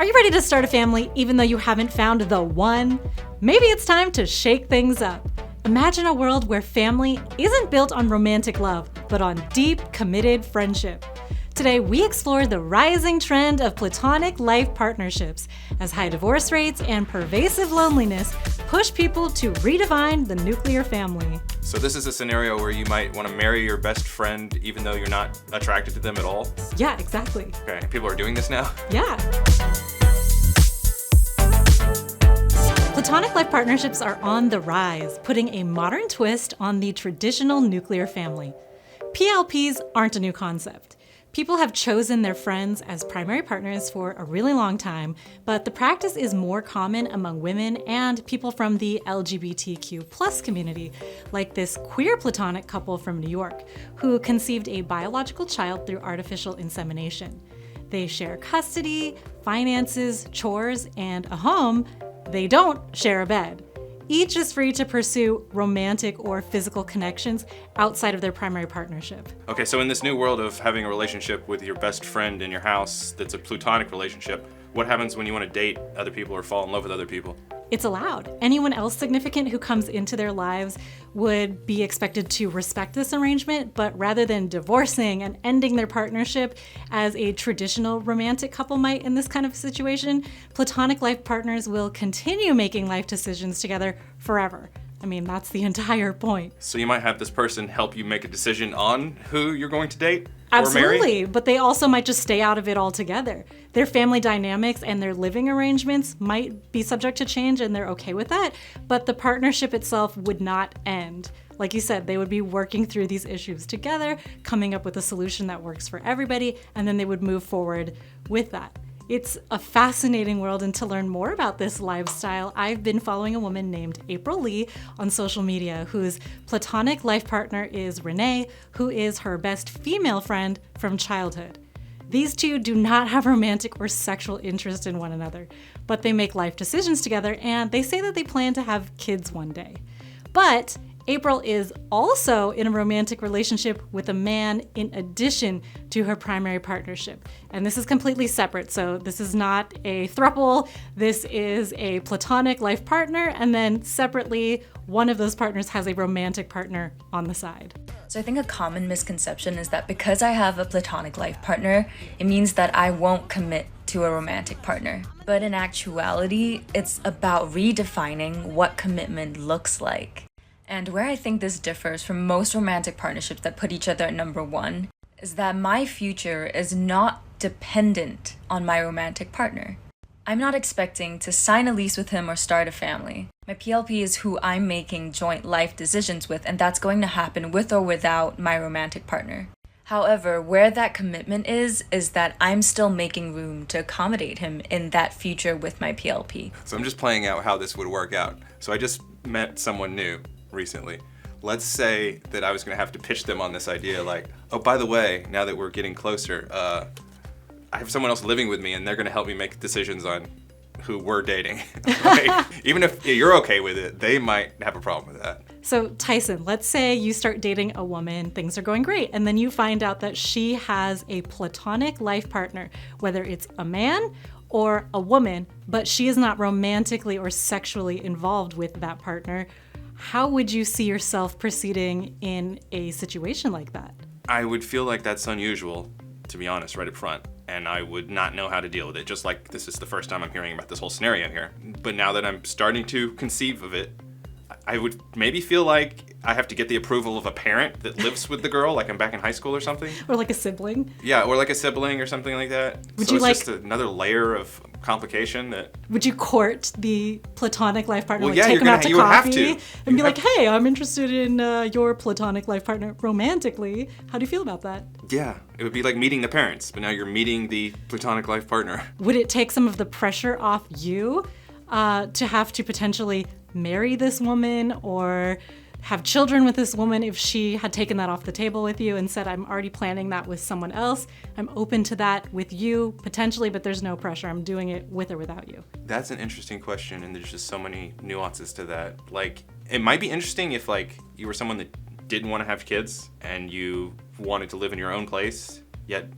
Are you ready to start a family even though you haven't found the one? Maybe it's time to shake things up. Imagine a world where family isn't built on romantic love, but on deep, committed friendship. Today, we explore the rising trend of platonic life partnerships as high divorce rates and pervasive loneliness push people to redefine the nuclear family. So this is a scenario where you might want to marry your best friend even though you're not attracted to them at all? Yeah, exactly. Okay, people are doing this now? Yeah. Platonic life partnerships are on the rise, putting a modern twist on the traditional nuclear family. PLPs aren't a new concept. People have chosen their friends as primary partners for a really long time, but the practice is more common among women and people from the LGBTQ+ community, like this queer platonic couple from New York, who conceived a biological child through artificial insemination. They share custody, finances, chores, and a home. They don't share a bed. Each is free to pursue romantic or physical connections outside of their primary partnership. Okay, so in this new world of having a relationship with your best friend in your house that's a platonic relationship, what happens when you want to date other people or fall in love with other people? It's allowed. Anyone else significant who comes into their lives would be expected to respect this arrangement, but rather than divorcing and ending their partnership as a traditional romantic couple might in this kind of situation, platonic life partners will continue making life decisions together forever. I mean, that's the entire point. So you might have this person help you make a decision on who you're going to date Absolutely, or marry? But they also might just stay out of it altogether. Their family dynamics and their living arrangements might be subject to change and they're okay with that, but the partnership itself would not end. Like you said, they would be working through these issues together, coming up with a solution that works for everybody, and then they would move forward with that. It's a fascinating world, and to learn more about this lifestyle, I've been following a woman named April Lee on social media, whose platonic life partner is Renee, who is her best female friend from childhood. These two do not have romantic or sexual interest in one another, but they make life decisions together, and they say that they plan to have kids one day. But April is also in a romantic relationship with a man in addition to her primary partnership. And this is completely separate. So this is not a throuple. This is a platonic life partner. And then separately, one of those partners has a romantic partner on the side. So I think a common misconception is that because I have a platonic life partner, it means that I won't commit to a romantic partner. But in actuality, it's about redefining what commitment looks like. And where I think this differs from most romantic partnerships that put each other at number one is that my future is not dependent on my romantic partner. I'm not expecting to sign a lease with him or start a family. My PLP is who I'm making joint life decisions with, and that's going to happen with or without my romantic partner. However, where that commitment is that I'm still making room to accommodate him in that future with my PLP. So I'm just playing out how this would work out. So I just met someone new recently. Let's say that I was going to have to pitch them on this idea like, oh, by the way, now that we're getting closer, I have someone else living with me and they're going to help me make decisions on who we're dating. Right? Even if you're okay with it, they might have a problem with that. So Tyson, let's say you start dating a woman, things are going great, and then you find out that she has a platonic life partner, whether it's a man or a woman, but she is not romantically or sexually involved with that partner. How would you see yourself proceeding in a situation like that? I would feel like that's unusual, to be honest, right up front. And I would not know how to deal with it, just like this is the first time I'm hearing about this whole scenario here. But now that I'm starting to conceive of it, I would maybe feel like I have to get the approval of a parent that lives with the girl, like I'm back in high school or something. Or like a sibling? Yeah, or like a sibling or something like that. Would so you it's like, just another layer of complication that... Would you court the platonic life partner? Well, like yeah, take them out to you would have coffee to. and be like, hey, I'm interested in your platonic life partner romantically. How do you feel about that? Yeah, it would be like meeting the parents, but now you're meeting the platonic life partner. Would it take some of the pressure off you to have to potentially marry this woman or have children with this woman if she had taken that off the table with you and said, I'm already planning that with someone else. I'm open to that with you potentially, but there's no pressure. I'm doing it with or without you. That's an interesting question, and there's just so many nuances to that. Like, it might be interesting if like you were someone that didn't want to have kids and you wanted to live in your own place, yet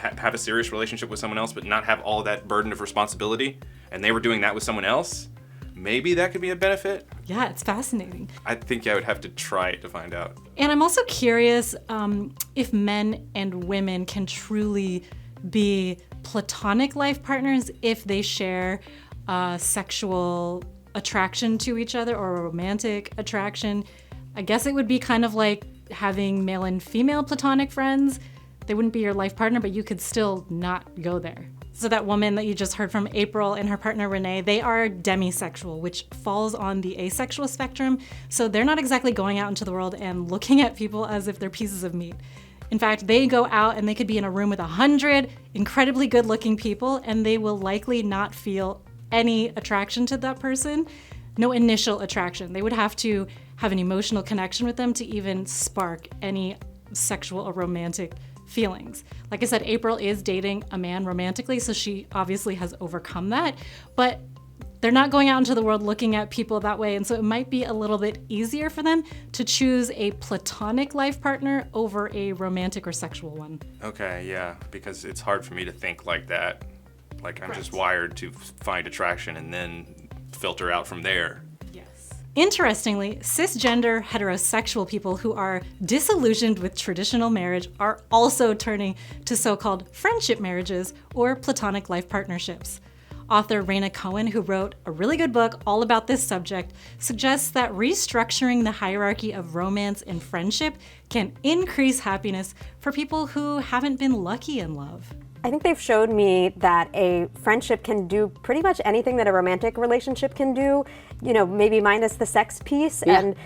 have a serious relationship with someone else but not have all that burden of responsibility, and they were doing that with someone else, maybe that could be a benefit. Yeah, it's fascinating. I think I would have to try it to find out. And I'm also curious if men and women can truly be platonic life partners if they share sexual attraction to each other or a romantic attraction. I guess it would be kind of like having male and female platonic friends. They wouldn't be your life partner, but you could still not go there. So that woman that you just heard from, April, and her partner Renee, they are demisexual, which falls on the asexual spectrum. So they're not exactly going out into the world and looking at people as if they're pieces of meat. In fact, they go out and they could be in a room with 100 incredibly good-looking people, and they will likely not feel any attraction to that person. No initial attraction. They would have to have an emotional connection with them to even spark any sexual or romantic feelings. Like I said, April is dating a man romantically, so she obviously has overcome that, but they're not going out into the world looking at people that way, and so it might be a little bit easier for them to choose a platonic life partner over a romantic or sexual one. Okay, yeah, because it's hard for me to think like that. Like, I'm just wired to find attraction and then filter out from there. Interestingly, cisgender heterosexual people who are disillusioned with traditional marriage are also turning to so-called friendship marriages or platonic life partnerships. Author Raina Cohen, who wrote a really good book all about this subject, suggests that restructuring the hierarchy of romance and friendship can increase happiness for people who haven't been lucky in love. I think they've showed me that a friendship can do pretty much anything that a romantic relationship can do, you know, maybe minus the sex piece. Yeah. And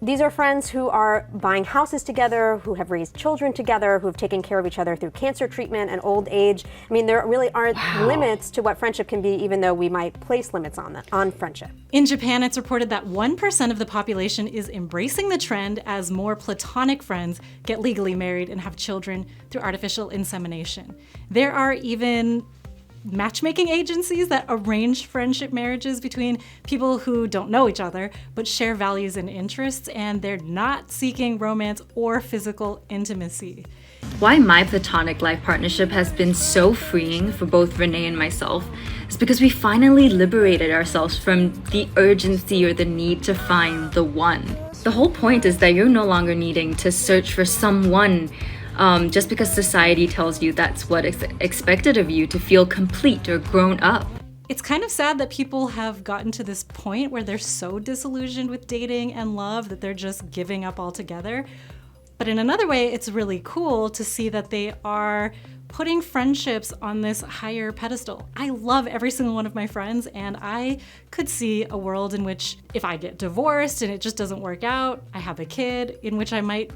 these are friends who are buying houses together, who have raised children together, who have taken care of each other through cancer treatment and old age. I mean, there really aren't limits to what friendship can be, even though we might place limits on friendship. In Japan, it's reported that 1% of the population is embracing the trend as more platonic friends get legally married and have children through artificial insemination. There are even matchmaking agencies that arrange friendship marriages between people who don't know each other but share values and interests, and they're not seeking romance or physical intimacy. Why my platonic life partnership has been so freeing for both Renee and myself is because we finally liberated ourselves from the urgency or the need to find the one. The whole point is that you're no longer needing to search for someone just because society tells you that's what is expected of you to feel complete or grown up. It's kind of sad that people have gotten to this point where they're so disillusioned with dating and love that they're just giving up altogether. But in another way, it's really cool to see that they are putting friendships on this higher pedestal. I love every single one of my friends, and I could see a world in which if I get divorced and it just doesn't work out, I have a kid, in which I might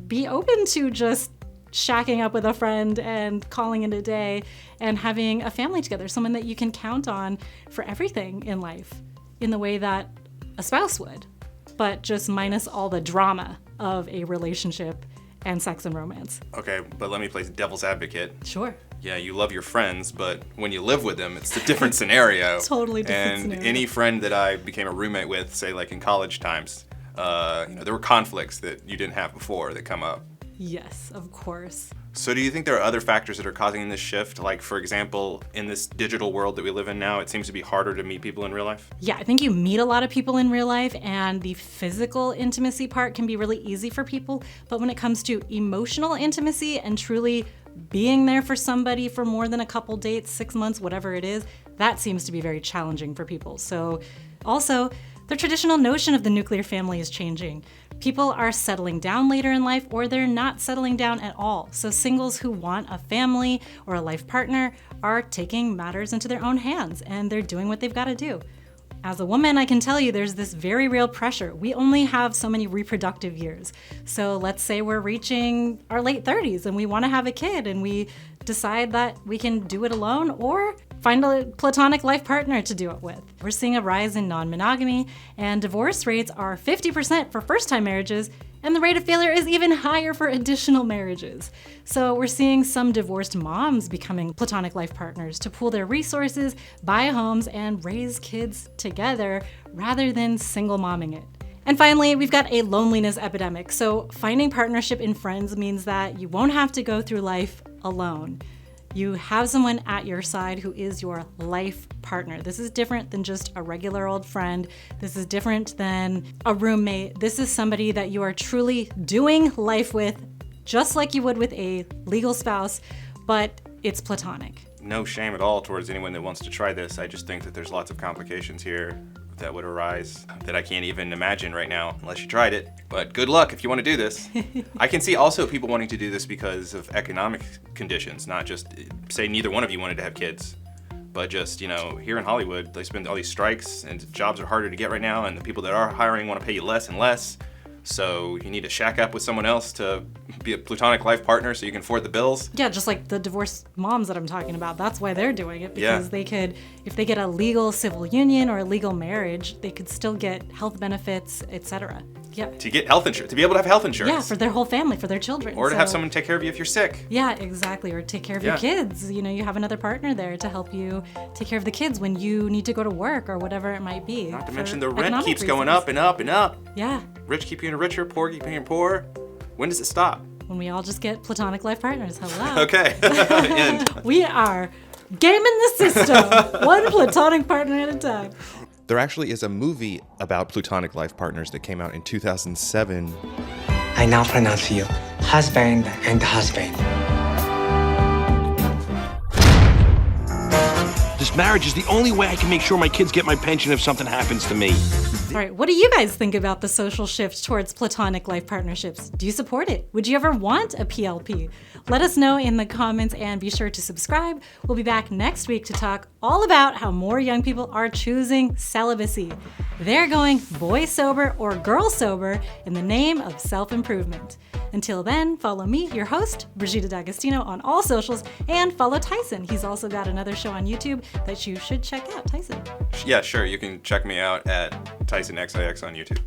be open to just shacking up with a friend and calling it a day and having a family together, someone that you can count on for everything in life in the way that a spouse would, but just minus all the drama of a relationship and sex and romance. Okay, but let me play devil's advocate. Sure. Yeah, you love your friends, but when you live with them, it's a different scenario. Totally different and scenario. Any friend that I became a roommate with, say like in college times, there were conflicts that you didn't have before that come up. Yes, of course. So do you think there are other factors that are causing this shift? Like, for example, in this digital world that we live in now, it seems to be harder to meet people in real life? Yeah, I think you meet a lot of people in real life, and the physical intimacy part can be really easy for people. But when it comes to emotional intimacy and truly being there for somebody for more than a couple dates, 6 months, whatever it is, that seems to be very challenging for people. So also, the traditional notion of the nuclear family is changing. People are settling down later in life, or they're not settling down at all. So singles who want a family or a life partner are taking matters into their own hands, and they're doing what they've got to do. As a woman, I can tell you there's this very real pressure. We only have so many reproductive years. So let's say we're reaching our late 30s and we want to have a kid, and we decide that we can do it alone or find a platonic life partner to do it with. We're seeing a rise in non-monogamy, and divorce rates are 50% for first-time marriages, and the rate of failure is even higher for additional marriages. So we're seeing some divorced moms becoming platonic life partners to pool their resources, buy homes, and raise kids together rather than single momming it. And finally, we've got a loneliness epidemic. So finding partnership in friends means that you won't have to go through life alone. You have someone at your side who is your life partner. This is different than just a regular old friend. This is different than a roommate. This is somebody that you are truly doing life with, just like you would with a legal spouse, but it's platonic. No shame at all towards anyone that wants to try this. I just think that there's lots of complications here that would arise that I can't even imagine right now unless you tried it. But good luck if you want to do this. I can see also people wanting to do this because of economic conditions, not just, say neither one of you wanted to have kids, but just, you know, here in Hollywood, they spend all these strikes and jobs are harder to get right now, and the people that are hiring want to pay you less and less. So you need to shack up with someone else to be a platonic life partner so you can afford the bills. Yeah, just like the divorced moms that I'm talking about. That's why they're doing it, because they could, if they get a legal civil union or a legal marriage, they could still get health benefits, etc. Yeah. To get health insurance, to be able to have health insurance. Yeah, for their whole family, for their children. Or to have someone take care of you if you're sick. Yeah, exactly. Or take care of your kids. You know, you have another partner there to help you take care of the kids when you need to go to work or whatever it might be. Not to mention the rent keeps going up and up and up. Yeah. Rich keep getting richer, poor keep getting poorer. When does it stop? When we all just get platonic life partners. Hello. Okay. End. We are gaming the system, one platonic partner at a time. There actually is a movie about platonic life partners that came out in 2007. I now pronounce you husband and husband. This marriage is the only way I can make sure my kids get my pension if something happens to me. All right, what do you guys think about the social shift towards platonic life partnerships? Do you support it? Would you ever want a PLP? Let us know in the comments and be sure to subscribe. We'll be back next week to talk all about how more young people are choosing celibacy. They're going boy sober or girl sober in the name of self-improvement. Until then, follow me, your host, Brigida D'Agostino, on all socials, and follow Tyson. He's also got another show on YouTube that you should check out. Tyson. Yeah, sure. You can check me out at TysonXIX on YouTube.